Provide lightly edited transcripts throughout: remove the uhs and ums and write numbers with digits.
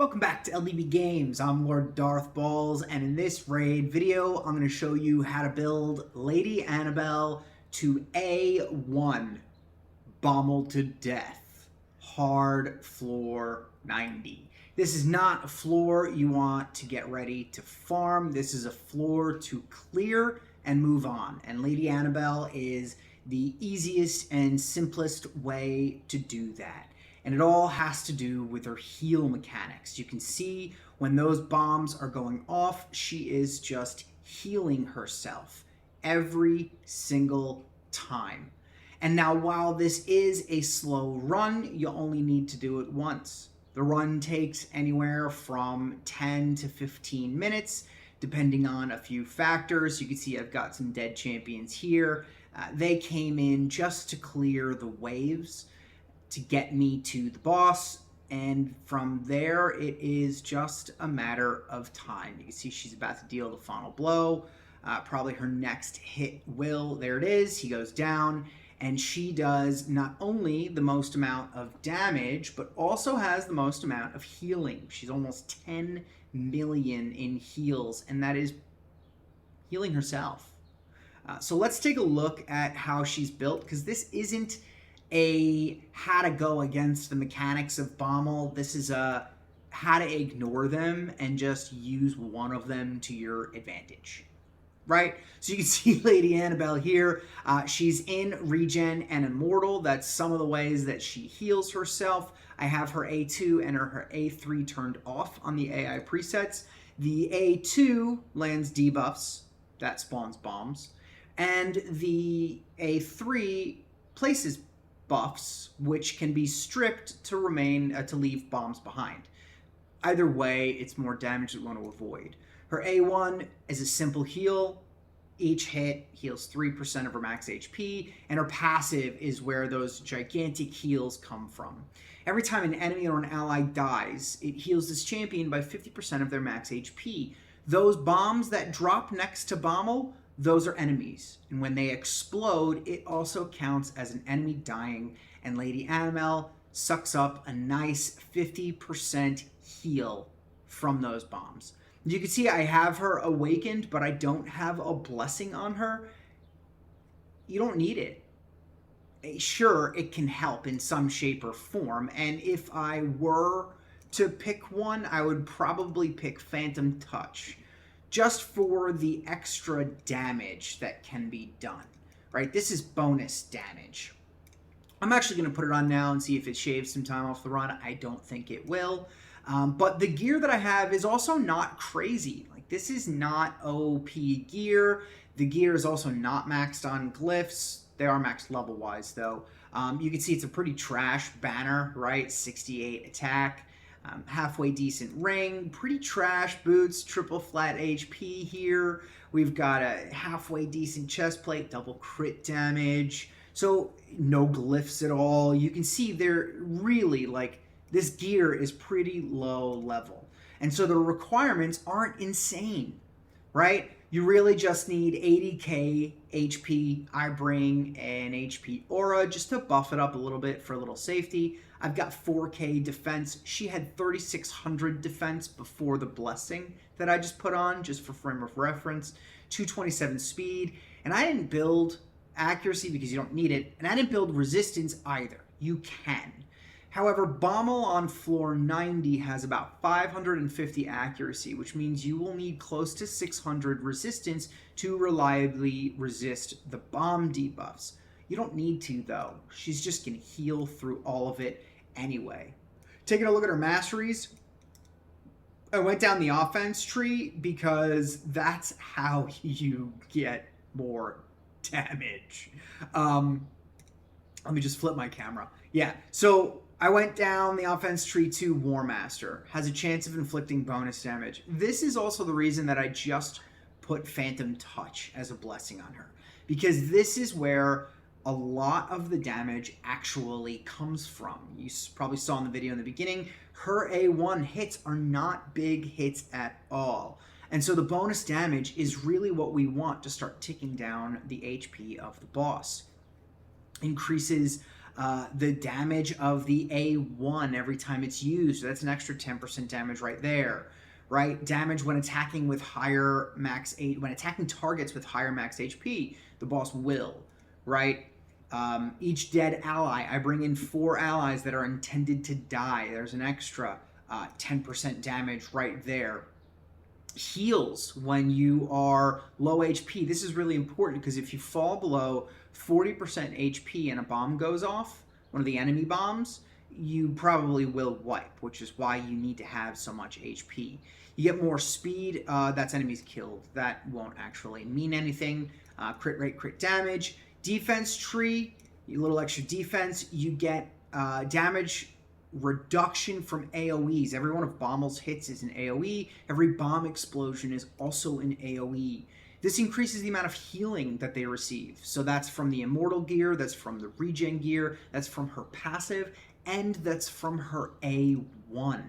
Welcome back to LDB Games. I'm Lord Darthbawlz, and in this raid video, I'm going to show you how to build Lady Annabelle to A1, BOMMAL to death, hard floor 90. This is not a floor you want to get ready to farm. This is a floor to clear and move on, and Lady Annabelle is the easiest and simplest way to do that. And it all has to do with her heal mechanics. You can see when those bombs are going off, she is just healing herself every single time. And now while this is a slow run, you only need to do it once. The run takes anywhere from 10 to 15 minutes, depending on a few factors. You can see I've got some dead champions here. They came in just to clear the waves to get me to the boss, and from there it is just a matter of time. You can see she's about to deal the final blow. Probably her next hit will. There it is. He goes down, and she does not only the most amount of damage, but also has the most amount of healing. She's almost 10 million in heals, and that is healing herself. So let's take a look at how she's built, because this isn't a how to go against the mechanics of BOMMAL. This is a how to ignore them and just use one of them to your advantage, right? So you can see Lady Annabelle here. She's in regen and immortal. That's some of the ways that she heals herself. I have her A2 and her A3 turned off on the AI presets. The A2 lands debuffs, that spawns bombs, and the A3 places buffs, which can be stripped to remain to leave bombs behind. Either way, it's more damage we want to avoid. Her A1 is a simple heal. Each hit heals 3% of her max HP, and her passive is where those gigantic heals come from. Every time an enemy or an ally dies, it heals this champion by 50% of their max HP. Those bombs that drop next to BOMMAL, those are enemies, and when they explode, it also counts as an enemy dying, and Lady Annabelle sucks up a nice 50% heal from those bombs. You can see I have her awakened, but I don't have a blessing on her. You don't need it. Sure, it can help in some shape or form, and if I were to pick one, I would probably pick Phantom Touch, just for the extra damage that can be done, right? This is bonus damage. I'm actually going to put it on now and see if it shaves some time off the run. I don't think it will. But the gear that I have is also not crazy. Like, this is not OP gear. The gear is also not maxed on glyphs. They are maxed level-wise, though. You can see it's a pretty trash banner, right? 68 attack. Halfway decent ring, pretty trash boots, triple flat HP here. We've got a halfway decent chest plate, double crit damage. So no glyphs at all. You can see they're really like, this gear is pretty low level. And so the requirements aren't insane, right? You really just need 80k HP. I bring an HP aura just to buff it up a little bit for a little safety. I've got 4k defense. She had 3600 defense before the blessing that I just put on, just for frame of reference. 227 speed. And I didn't build accuracy because you don't need it. And I didn't build resistance either. You can. However, BOMMAL on floor 90 has about 550 accuracy, which means you will need close to 600 resistance to reliably resist the bomb debuffs. You don't need to, though. She's just going to heal through all of it anyway. Taking a look at her masteries, I went down the offense tree because that's how you get more damage. Let me just flip my camera. Yeah, so I went down the offense tree to War Master. Has a chance of inflicting bonus damage. This is also the reason that I just put Phantom Touch as a blessing on her, because this is where a lot of the damage actually comes from. You probably saw in the video in the beginning, her A1 hits are not big hits at all. And so the bonus damage is really what we want to start ticking down the HP of the boss. Increases The damage of the A1 every time it's used. That's an extra 10% damage right there. Right? Damage when attacking with higher max when attacking targets with higher max HP, the boss will. Right? Each dead ally, I bring in 4 allies that are intended to die. There's an extra 10% damage right there. Heals when you are low HP. This is really important because if you fall below 40% HP and a bomb goes off, one of the enemy bombs, you probably will wipe, which is why you need to have so much HP. You get more speed, that's enemies killed. That won't actually mean anything. Crit rate, crit damage. Defense tree, a little extra defense. You get damage reduction from AoEs. Every one of BOMMAL's hits is an AoE. Every bomb explosion is also an AoE. This increases the amount of healing that they receive. So that's from the immortal gear, that's from the regen gear, that's from her passive, and that's from her A1.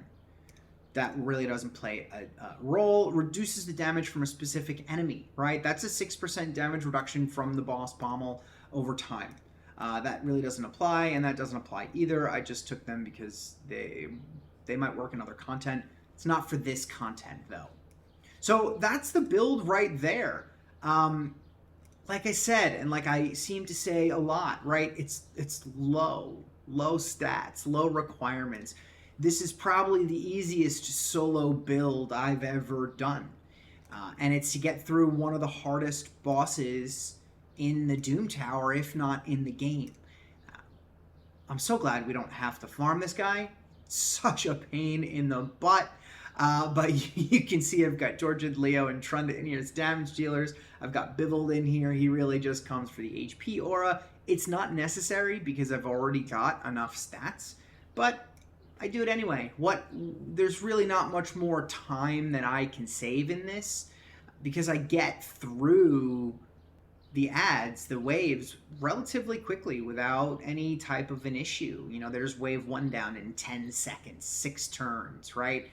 That really doesn't play a role. Reduces the damage from a specific enemy, right? That's a 6% damage reduction from the boss BOMMAL over time. That really doesn't apply, and that doesn't apply either. I just took them because they might work in other content. It's not for this content, though. So that's the build right there. Like I said, and like I seem to say a lot, right? It's low stats, low requirements. This is probably the easiest solo build I've ever done. And it's to get through one of the hardest bosses in the Doom Tower, if not in the game. I'm so glad we don't have to farm this guy. Such a pain in the butt. But you can see I've got Tortured Leo and Trunda in here as damage dealers. I've got Bivold in here. He really just comes for the HP aura. It's not necessary because I've already got enough stats, but I do it anyway. There's really not much more time than I can save in this because I get through the ads, the waves, relatively quickly without any type of an issue. You know, there's wave 1 down in 10 seconds, 6 turns, right?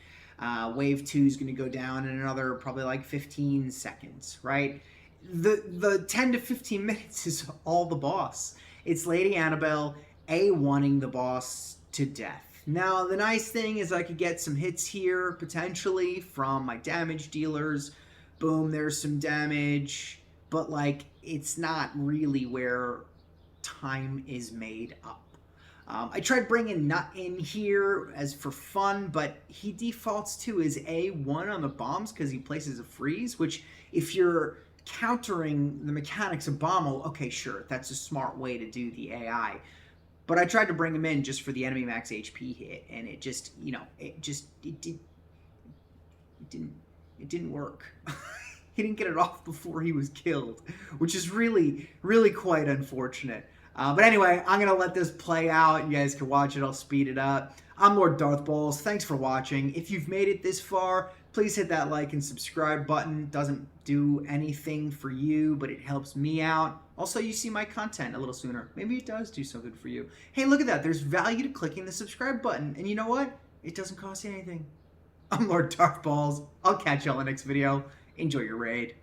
Wave 2 is going to go down in another probably like 15 seconds, right? The 10 to 15 minutes is all the boss. It's Lady Annabelle A1ing the boss to death. Now, the nice thing is I could get some hits here, potentially, from my damage dealers. Boom, there's some damage. But, like, it's not really where time is made up. I tried bringing Nut in here as for fun, but he defaults to his A1 on the bombs because he places a freeze, which if you're countering the mechanics of BOMMAL, okay, sure, that's a smart way to do the AI. But I tried to bring him in just for the enemy max HP hit, and it just, you know, it didn't work. He didn't get it off before he was killed, which is really, really quite unfortunate. But anyway, I'm going to let this play out. You guys can watch it. I'll speed it up. I'm Lord Darthbawlz. Thanks for watching. If you've made it this far, please hit that like and subscribe button. It doesn't do anything for you, but it helps me out. Also, you see my content a little sooner. Maybe it does do something for you. Hey, look at that. There's value to clicking the subscribe button. And you know what? It doesn't cost you anything. I'm Lord Darthbawlz. I'll catch y'all in the next video. Enjoy your raid.